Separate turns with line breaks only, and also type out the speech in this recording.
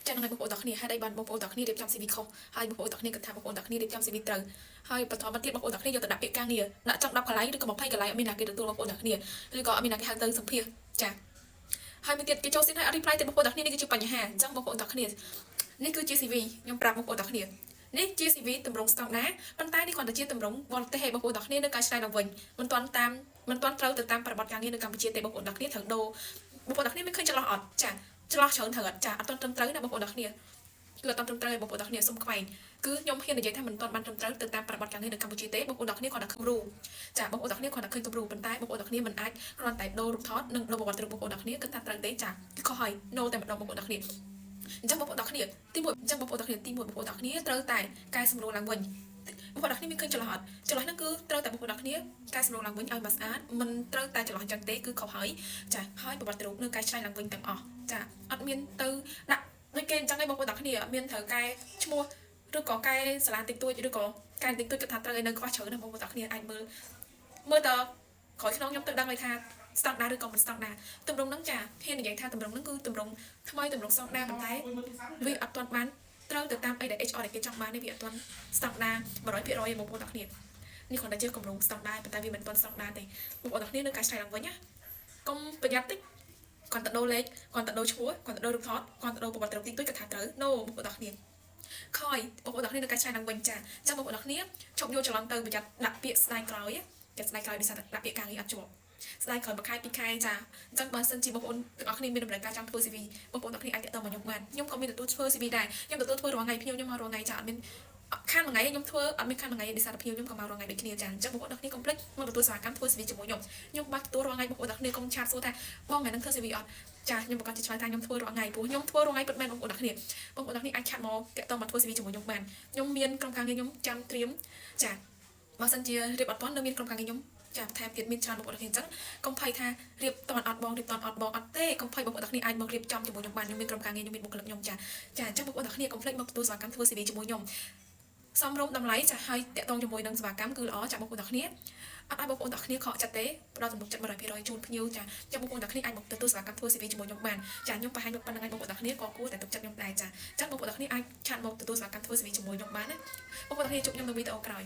ចានឹងឲ្យបងប្អូនទាំងគ្នាហេតុអីបានបងប្អូនទាំងគ្នារៀបចំ CV ខុសហើយបងប្អូនទាំងគ្នាគិតថាបងប្អូនទាំងគ្នារៀបចំ CV ត្រូវហើយបន្តមកទៀតបងប្អូនទាំងគ្នាយកទៅដាក់ពាក្យការងារដាក់ចង់10កន្លែងឬក៏20កន្លែងអត់មានណាគេទទួលបងប្អូនទាំងគ្នាឬក៏អត់មានណាគេហៅទៅសម្ភាសចាហើយមួយទៀតគេចូល CV ហើយអត់ reply ទៅបងប្អូនទាំងគ្នានេះគឺជាបញ្ហាអញ្ចឹងបងប្អូនទាំងគ្នានេះគឺជា CV ខ្ញុំប្រាប់បងប្អូនទាំងគ្នានេះជា CV តម្រងស្តង់ដាប៉ុន្តែនេះគ្រាន់តែជាតម្រងបរទេសឯងបងប្អូនទាំងគ្នានៅការឆ្លៃឡើងវិញមិនទាន់ត្រូវទៅតាមប្រវត្តិការងារនៅកម្ពុជាទេបងប្អូនទាំងគ្នាត្រូវដូរបងប្អូនទាំងគ្នាមានឃើញចន្លោះអត់ចាចន្លោះច្រើនត្រូវអត់ចាអត់ទាន់ត្រឹមត្រូវណាបងប្អូនទាំងគ្នាគឺអត់ទាន់ត្រឹមត្រូវឯងបងប្អូនទាំងគ្នាសុំខ្វែងគឺខ្ញុំហ៊ាននិយាយថាមិនទាន់បានត្រឹមត្រូវទៅតាមប្រវត្តិការងារនៅកម្ពុជាទេបងប្អូនទាំងគ្នាគ្រាន់តែគំរូចាបងប្អូនទាំងគ្នាគ្រាន់តែឃើញគំរូប៉ុន្តែបងប្អូនទាំងគ្នាមិនអាចគ្រាន់តែដូររូបថតនិងដូរប្រវត្តិរូបបងប្អូនទាំងគ្នាគិតថាត្រូវទេចាគឺខុសហើយ no តែម្ដងបងប្អូនទាំងគ្នាអញ្ចឹងបងប្អូនទាំងគ្នាទី1អញ្ចឹងបងប្អូនទាំងគ្នាទី1បងប្អូនទាំងគ្នាត្រូវតែកែសម្រួលឡើងវិញបងប្អូនទាំងគ្នាមានឃើញចន្លោះអត់ចន្លោះហ្នឹងគឺត្រូវតែបងប្អូនទាំងគ្នាកែសម្រួលឡើងវិញឲ្យមកស្អាតមិនត្រូវតែចន្លោះអញ្ចឹងទេគឺខុសហើយចាហើយប្រវត្តិរូបនៅកែឆ្នៃឡើងវិញទាំងអស់ចាអត់មានទៅដាក់ដូចគេអញ្ចឹងឯងបងប្អូនទាំងគ្នាអត់មានត្រូវកែឈ្មោះឬក៏កែសាលាតិចតួចឬក៏កែតិចតួចគិតថាត្រូវឯនៅខ្វះច្រើនណាបងប្អូនទាំងគ្នាអាចមើលតក្រោយខ្នងខ្ញុំទៅដឹងเลยថាស្តង់ដារឬក៏មិនស្តង់ដារតម្រងហ្នឹងចាហ៊ាននិយាយថាតម្រងហ្នឹងគឺតម្រងថ្មីតម្រងស្តង់ដារប៉ុន្តែវាអត់ទាន់បានត្រូវទៅតាមអីដែល HR ដែលគេចង់បាននេះវាអត់ទាន់ស្តង់ដារ 100% ឯងបងប្អូនទាំងគ្នានេះគ្រាន់តែជាគម្រោងស្តង់ដារប៉ុន្តែវាមិនទាន់ស្តង់ដារទេបងប្អូនទាំងគ្នានៅការឆ្លៃឡើងវិញណាកុំប្រយ័ត្នតិចគាត់ទៅដូរលេខគាត់ទៅដូរឈ្មោះគាត់ទៅដូររូបថតគាត់ទៅដូរប្រវត្តិរូបទីទួយគាត់ថាត្រូវ no បងប្អូនទាំងគ្នាខយបងប្អូនទាំងគ្នានៅការឆ្លៃឡើងវិញចាអញ្ចឹងបងប្អូនទាំងគ្នាឈប់យកច្រឡំទៅប្រយ័ត្នដាក់ពាក្យស្ដាយក្រោយចាស្ដាយក្រោយដោយសារតែដាក់ពាក្យការងារអត់ជាប់ស្ដាយក្រោយមួយខែពីរខែចាអញ្ចឹងបើសិនជាបងប្អូនទាំងអស់គ្នាមានតម្រូវការចង់ធ្វើ CV បងប្អូនទាំងគ្នាអាចទាក់ទងមកខ្ញុំបានខ្ញុំក៏មានទទួលធ្វើ CV ដែរខ្ញុំទទួលធ្វើរាល់ថ្ងៃភ្ញៀវខ្ញុំមករាល់ថ្ងៃចាអត់មានខានមួយថ្ងៃខ្ញុំធ្វើអត់មានខានមួយថ្ងៃដោយសារតែភ្ញៀវខ្ញុំក៏មករាល់ថ្ងៃដូចគ្នាចាអញ្ចឹងបងប្អូនទាំងគ្នាកុំភ្លេចមកទទួលសេវាកម្មធ្វើ CV ជាមួយខ្ញុំបាច់ទទួលរាល់ថ្ងៃបងប្អូនទាំងគ្នាកុំឆាតសួរថាបងមិននឹងធ្វើ CV អត់ចាខ្ញុំប្រកាសជាឆ្លើយថាខ្ញុំធ្វើរាល់ថ្ងៃព្រោះខ្ញុំធ្វើរាល់ថ្ងៃពិតមែនបងប្អូនទាំងគ្នាអាចឆាតមកតាក់ទងមកធ្វើ CV ជាមួយខ្ញុំបានខ្ញុំមានក្រុមការងារខ្ញុំចាំត្រៀមចាបើសិនជារៀបអត់ទាន់នៅមានក្រុមការងារខ្ញុំចាថែមទៀតមានច្រើនបងប្អូនទាំងគ្នាអញ្ចឹងកុំភ័យថារៀបតន់អត់បងរៀបតន់អត់បងអត់ទេកុំភ័យបងប្អូនទាំងគ្នាអាចមករៀបចំជាមួយខ្ញុំបានខ្ញុំមានក្រុមការងារខ្ញុំមានបុគ្គលិកខ្ញុំចាអញ្ចឹងបងប្អូនទាំងគ្នាកុំភ្លេចមកទទួលសេវាកម្មធ្វើ CV ជាមួយខ្ញុំសំរុំតម្លៃចាឲ្យតាក់ទងជាមួយនឹងសេវាកម្មគឺល្អចាបងប្អូនទាំងគ្នាអត់ឲ្យបងប្អូនទាំងគ្នាខកចិត្តទេផ្ដល់ទំនុកចិត្ត 100% ជូនភ្ញៀវចាចាំបងប្អូនទាំងគ្នាអាចមកទទួលសេវាកម្មធ្វើ CV ជាមួយខ្ញុំបានចាខ្ញុំបង្ហាញមកប៉ុណ្្នឹងឯងបងប្អូនទាំងគ្នាក៏គួរតែទុកចិត្តខ្ញុំដែរចាអញ្ចឹងបងប្អូនទាំងគ្នាអាចឆាតមកទទួលសេវាកម្មធ្វើ CV ជាមួយខ្ញុំបានណាបងប្អូនទាំងគ្នាជួបខ្ញុំនៅវីដេអូក្រោយ